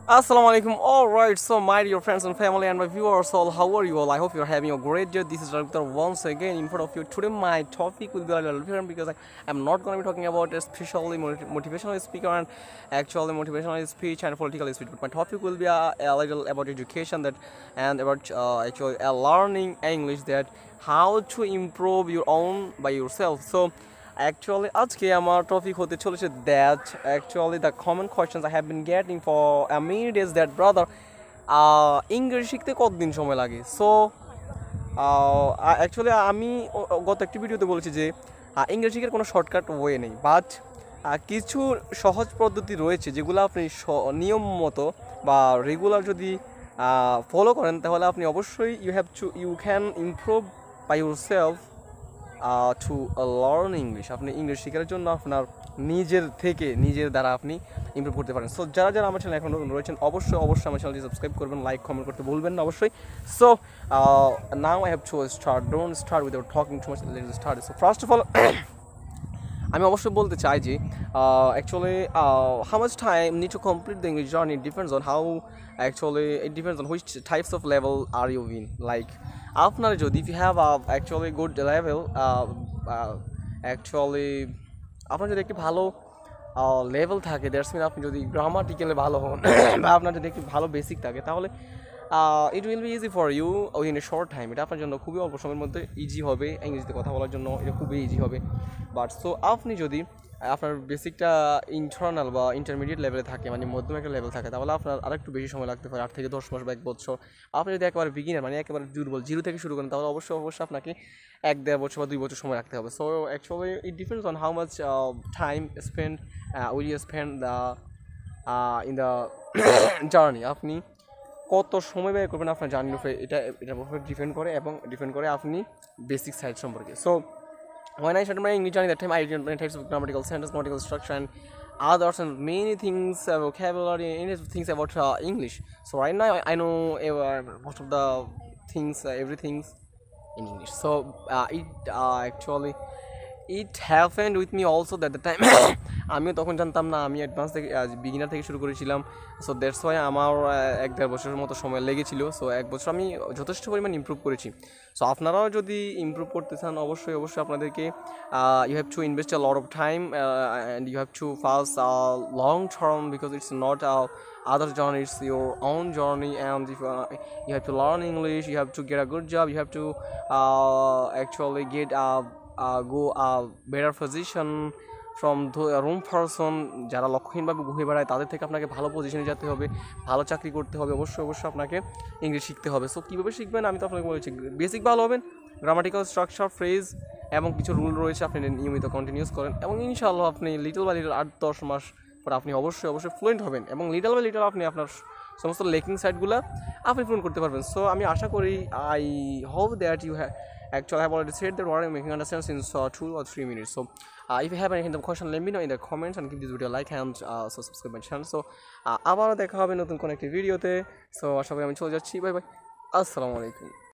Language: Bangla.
Assalamu alaikum. All right, so my dear friends and family and my viewers, all how are you all? I hope you're having a great day. This is Ravita once again in front of you. Today my topic will be a little different because I'm not going to be talking about especially motivational speaker and actually motivational speech and political speech. But my topic will be a little about education that and about actually learning English, that how to improve your own by yourself. So actually, আজকে আমার টপিক হতে চলেছে that actually the common questions I have been getting for many days that brother ইংরেজি শিখতে কতদিন সময় লাগে। সো অ্যাকচুয়ালি আমি গত একটি ভিডিওতে বলেছি যে ইংরেজি শেখার কোনো শর্টকাট ওয়ে নেই, বাট কিছু সহজ পদ্ধতি রয়েছে যেগুলো আপনি নিয়ম মতো বা রেগুলার যদি ফলো করেন তাহলে আপনি অবশ্যই you can improve by yourself to learn English. আপনি ইংলিশ শেখার জন্য আপনার নিজের দ্বারা আপনি ইমপ্রুভ করতে পারেন। সো যারা আমার চ্যানেল এখন নতুন রয়েছেন অবশ্যই আমার চ্যানেলটি সাবস্ক্রাইব করবেন, লাইক কমেন্ট করতে ভুলবেন না অবশ্যই। So now I have to start, don't start without talking too much, let's start. So first of all আমি অবশ্যই বলতে চাই যে actually how much time need to complete the English journey depends on how actually it depends on which types of level are you in. Like আপনার যদি if you have actually good level, actually আপনার যদি একটি ভালো লেভেল থাকে, দ্যাটস মিন আপনি যদি গ্রামাটিক্যালি ভালো হন বা আপনার যদি একটি ভালো বেসিক থাকে তাহলে it will be easy for you win a short time. এটা আপনার জন্য খুবই অল্প সময়ের মধ্যে ইজি হবে, ইংরেজিতে কথা বলার জন্য এটা খুবই ইজি হবে। বাট সো আপনি যদি আপনার বেসিকটা ইন্টারনাল বা ইন্টারমিডিয়েট লেভেলে থাকে, মানে মধ্যম একটা লেভেল থাকে, তাহলে আপনার আরেকটু বেশি সময় লাগতে পারে, 8 থেকে 10 মাস বা 1 বছর। আপনি যদি একেবারে বিগিনার মানে একেবারে দুর্বল জিরো থেকে শুরু করেন তাহলে অবশ্যই আপনাকে 1-1.5 বছর বা 2 বছর সময় রাখতে হবে। So actually it depends on how much time spend will you spend in the journey. আপনি কত সময় ব্যয় করবেন আপনার জার্নির উপরে, এটার উপরে ডিপেন্ড করে আপনি বেসিক সাইড সম্পর্কে। So when I started my English journey, that time I learned many types of grammatical sentence, grammatical structure, and others, and many things, vocabulary, and things about English. So right now I know most of the things, everything in English. So actually it happened with me also that the time আমিও তখন জানতাম না, আমি অ্যাডভান্স থেকে বিগিনার থেকে শুরু করেছিলাম। সো দ্যাটস ওয়াই আমার 1-1.5 বছরের মতো সময় লেগেছিল। সো 1 বছর আমি যথেষ্ট পরিমাণ ইমপ্রুভ করেছি। সো আপনারাও যদি ইমপ্রুভ করতে চান অবশ্যই আপনাদেরকে you have to invest a lot of time and you have to first long term because it's not other journey, it's your own journey, and if you have to learn English, you have to get a good job, you have to actually get go a better position from room person যারা লক্ষ্যহীনভাবে ঘুরে বেড়ায় তাদের থেকে আপনাকে ভালো পজিশনে যেতে হবে, ভালো চাকরি করতে হবে, অবশ্যই আপনাকে ইংলিশ শিখতে হবে। সো কীভাবে শিখবেন আমি তো আপনাকে বলেছি, বেসিক ভালো হবেন, গ্রামাটিক্যাল স্ট্রাকচার, ফ্রেজ এবং কিছু রুল রয়েছে আপনি নিয়মিত কন্টিনিউস করেন এবং ইনশাআল্লাহ আপনি লিটল বাই লিটল 8-10 মাস পর আপনি অবশ্যই ফ্লুয়েন্ট হবেন এবং লিটল বাই লিটল আপনি আপনার সমস্ত লেকিং সাইডগুলো আপনি পূরণ করতে পারবেন। সো আমি আশা করি I hope that you actually I have already said that what I'm making understand since 2 or 3 minutes. So if you have any kind of question, let me know in the comments and give this video a like and so subscribe my channel. So আবারও দেখা হবে নতুন কোন একটি ভিডিওতে। সো আশা করি আমি চলে যাচ্ছি, বাই বাই, আসসালামু আলাইকুম।